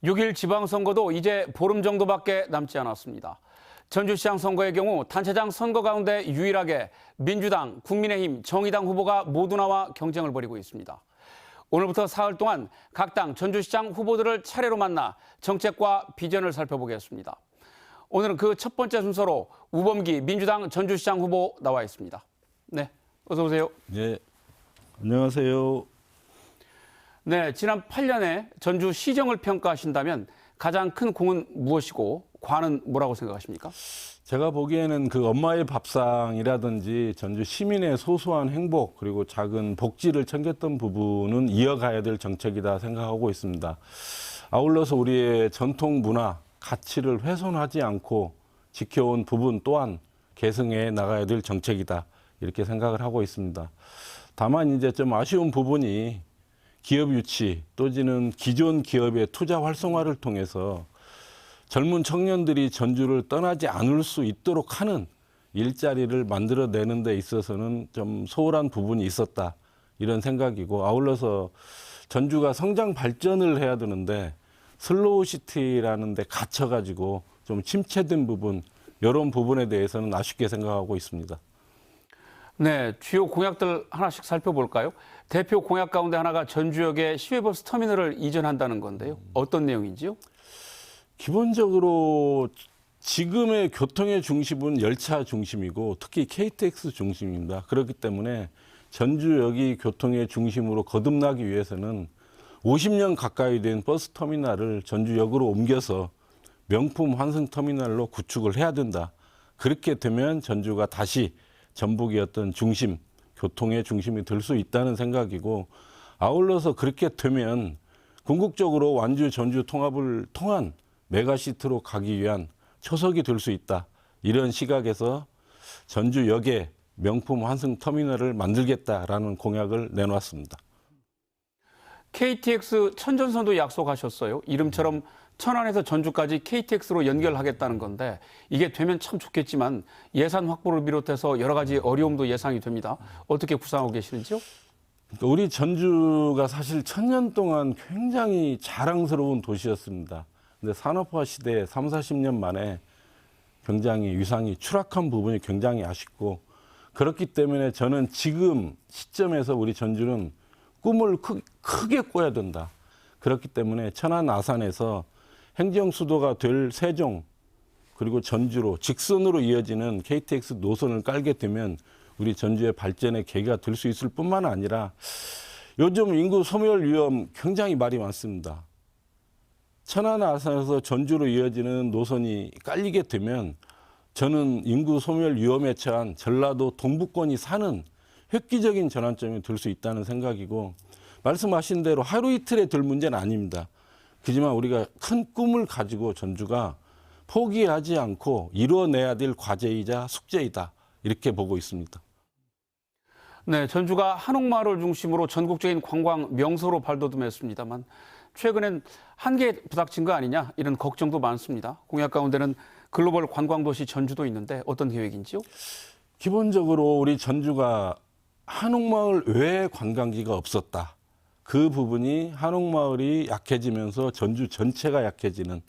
6일 지방선거도 이제 보름 정도밖에 남지 않았습니다. 전주시장 선거의 경우 단체장 선거 가운데 유일하게 민주당, 국민의힘, 정의당 후보가 모두 나와 경쟁을 벌이고 있습니다. 오늘부터 사흘 동안 각 당 전주시장 후보들을 차례로 만나 정책과 비전을 살펴보겠습니다. 오늘은 그 첫 번째 순서로 우범기 민주당 전주시장 후보 나와 있습니다. 네, 어서 오세요. 네, 안녕하세요. 네, 지난 8년에 전주 시정을 평가하신다면 가장 큰 공은 무엇이고 과는 뭐라고 생각하십니까? 제가 보기에는 그 엄마의 밥상이라든지 전주 시민의 소소한 행복 그리고 작은 복지를 챙겼던 부분은 이어가야 될 정책이다 생각하고 있습니다. 아울러서 우리의 전통 문화, 가치를 훼손하지 않고 지켜온 부분 또한 계승해 나가야 될 정책이다 이렇게 생각을 하고 있습니다. 다만 이제 좀 아쉬운 부분이 기업 유치 또는 기존 기업의 투자 활성화를 통해서 젊은 청년들이 전주를 떠나지 않을 수 있도록 하는 일자리를 만들어내는 데 있어서는 좀 소홀한 부분이 있었다 이런 생각이고, 아울러서 전주가 성장 발전을 해야 되는데 슬로우 시티라는 데 갇혀가지고 좀 침체된 부분, 이런 부분에 대해서는 아쉽게 생각하고 있습니다. 네, 주요 공약들 하나씩 살펴볼까요? 대표 공약 가운데 하나가 전주역에 시외버스 터미널을 이전한다는 건데요. 어떤 내용인지요? 기본적으로 지금의 교통의 중심은 열차 중심이고 특히 KTX 중심입니다. 그렇기 때문에 전주역이 교통의 중심으로 거듭나기 위해서는 50년 가까이 된 버스 터미널을 전주역으로 옮겨서 명품 환승 터미널로 구축을 해야 된다. 그렇게 되면 전주가 다시 전북의 어떤 중심, 교통의 중심이 될 수 있다는 생각이고, 아울러서 그렇게 되면 궁극적으로 완주 전주 통합을 통한 메가시티로 가기 위한 초석이 될 수 있다. 이런 시각에서 전주역에 명품 환승 터미널을 만들겠다라는 공약을 내놓았습니다. KTX 천전선도 약속하셨어요. 이름처럼 천안에서 전주까지 KTX로 연결하겠다는 건데 이게 되면 참 좋겠지만 예산 확보를 비롯해서 여러 가지 어려움도 예상이 됩니다. 어떻게 구상하고 계시는지요? 우리 전주가 사실 1000년 동안 굉장히 자랑스러운 도시였습니다. 근데 산업화 시대에 30-40년 만에 굉장히 위상이 추락한 부분이 굉장히 아쉽고, 그렇기 때문에 저는 지금 시점에서 우리 전주는 꿈을 크게 꿔야 된다. 그렇기 때문에 천안 아산에서 행정 수도가 될 세종 그리고 전주로 직선으로 이어지는 KTX 노선을 깔게 되면 우리 전주의 발전의 계기가 될 수 있을 뿐만 아니라 요즘 인구 소멸 위험 굉장히 말이 많습니다. 천안 아산에서 전주로 이어지는 노선이 깔리게 되면 저는 인구 소멸 위험에 처한 전라도 동부권이 사는 획기적인 전환점이 될 수 있다는 생각이고, 말씀하신 대로 하루 이틀에 될 문제는 아닙니다. 그렇지만 우리가 큰 꿈을 가지고 전주가 포기하지 않고 이루어내야 될 과제이자 숙제이다 이렇게 보고 있습니다. 네, 전주가 한옥마을을 중심으로 전국적인 관광 명소로 발돋움했습니다만 최근엔 한계에 부닥친 거 아니냐 이런 걱정도 많습니다. 공약 가운데는 글로벌 관광도시 전주도 있는데 어떤 계획인지요? 기본적으로 우리 전주가 한옥마을 외에 관광지가 없었다. 그 부분이 한옥마을이 약해지면서 전주 전체가 약해지는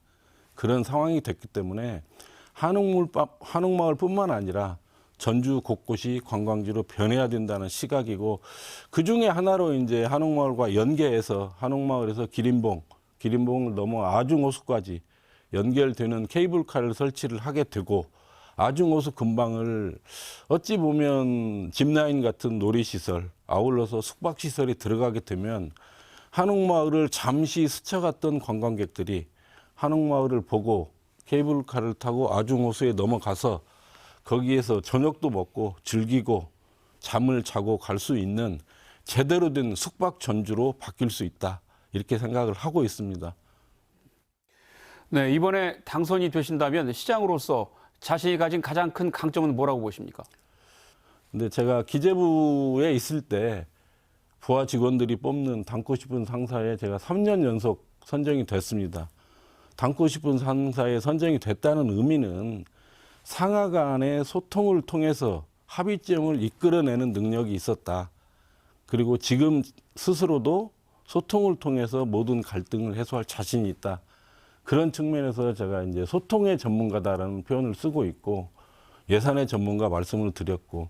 그런 상황이 됐기 때문에 한옥마을뿐만 아니라 전주 곳곳이 관광지로 변해야 된다는 시각이고, 그 중에 하나로 이제 한옥마을과 연계해서 한옥마을에서 기린봉을 넘어 아중호수까지 연결되는 케이블카를 설치를 하게 되고, 아중호수 근방을 어찌 보면 짚라인 같은 놀이시설, 아울러서 숙박시설이 들어가게 되면 한옥마을을 잠시 스쳐갔던 관광객들이 한옥마을을 보고 케이블카를 타고 아중호수에 넘어가서 거기에서 저녁도 먹고 즐기고 잠을 자고 갈 수 있는 제대로 된 숙박 전주로 바뀔 수 있다 이렇게 생각을 하고 있습니다. 네, 이번에 당선이 되신다면 시장으로서 자신이 가진 가장 큰 강점은 뭐라고 보십니까? 근데 제가 기재부에 있을 때 부하 직원들이 뽑는 닮고 싶은 상사에 제가 3년 연속 선정이 됐습니다. 닮고 싶은 상사에 선정이 됐다는 의미는 상하 간의 소통을 통해서 합의점을 이끌어내는 능력이 있었다. 그리고 지금 스스로도 소통을 통해서 모든 갈등을 해소할 자신이 있다. 그런 측면에서 제가 이제 소통의 전문가다라는 표현을 쓰고 있고 예산의 전문가 말씀을 드렸고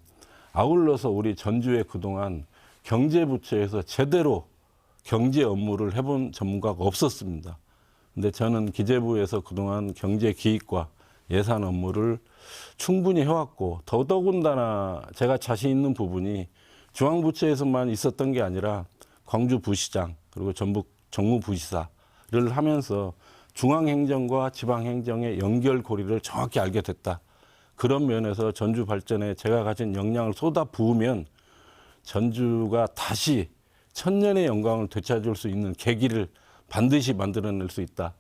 아울러서 우리 전주에 그동안 경제부처에서 제대로 경제 업무를 해본 전문가가 없었습니다. 근데 저는 기재부에서 그동안 경제 기획과 예산 업무를 충분히 해왔고 더더군다나 제가 자신 있는 부분이 중앙부처에서만 있었던 게 아니라 광주부시장 그리고 전북 정무부시사를 하면서 중앙행정과 지방행정의 연결고리를 정확히 알게 됐다. 그런 면에서 전주 발전에 제가 가진 역량을 쏟아 부으면 전주가 다시 천년의 영광을 되찾을 수 있는 계기를 반드시 만들어낼 수 있다.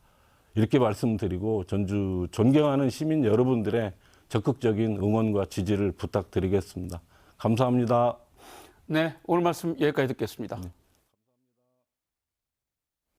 이렇게 말씀드리고 전주 존경하는 시민 여러분들의 적극적인 응원과 지지를 부탁드리겠습니다. 감사합니다. 네, 오늘 말씀 여기까지 듣겠습니다.